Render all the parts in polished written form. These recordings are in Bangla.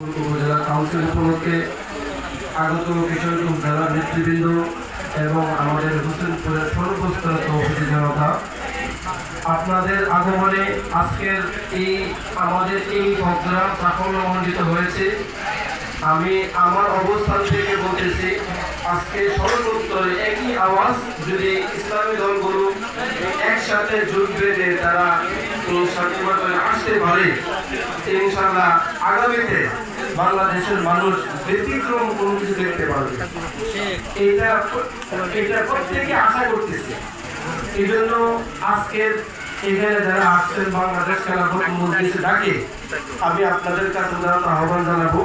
উপজেলা কাউন্সিল উপলক্ষে আগত কিশোরগঞ্জ উপজেলার নেতৃবৃন্দ এবং আমাদের হোসেনপুরের সর্বস্তরের উপস্থিত জনতা, আপনাদের আগমনে আজকের আমাদের এই প্রোগ্রাম সাফল্যমণ্ডিত হয়েছে। আমি আমার অবস্থান থেকে বলতেছি, আজকে সর্বোত্তরে একই আওয়াজ যদি ইসলামী দলগুলো একসাথে জোট বেঁধে তারা নির্বাচনে আসতে পারে, ইনশাআল্লাহ আগামীতে বাংলাদেশের মানুষ ব্যতিক্রম কোনো কিছু দেখতে পারবে। এটা প্রত্যেকে আশা করতেছে। এই জন্য আজকের এখানে যারা আসছেন বাংলাদেশ খেলাফত মজলিস ডাকে, আমি আপনাদের কাছে আহ্বান জানাবো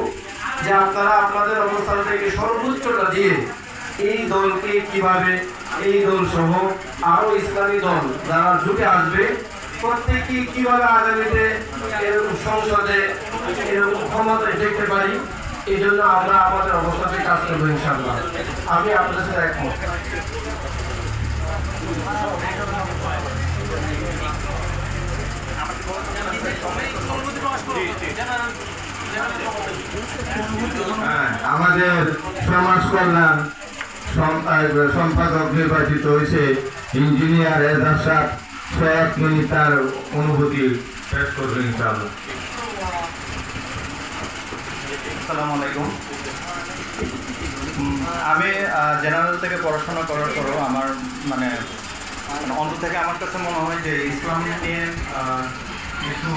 যে আপনারা আপনাদের অবস্থান থেকে সর্বোচ্চটা দিয়ে এই দলকে কিভাবে, এই দল সহ আরো ইসলামী দল যারা জুটে আসবে প্রত্যেকে কিভাবে আগামীতে এরকম সংসদে এরকম ক্ষমতায় দেখতে পারি, এই জন্য আমরা আমাদের অবস্থাতে কাজ করবো ইনশাআল্লাহ। আমি আপনাদের সাথে একমত। আমাদের সমাজ কল্যাণ সম্পাদক নির্বাচিত হয়েছে ইঞ্জিনিয়ার এজাজ সাহেব। এক মিনিট তার অনুভূতি পেশ করবেন ইনশাআল্লাহ। আসসালামু আলাইকুম। আমি জেনারেল থেকে পড়াশোনা করার পরও আমার মানে অন্তর থেকে আমার কাছে মনে হয় যে ইসলাম নিয়ে কিছু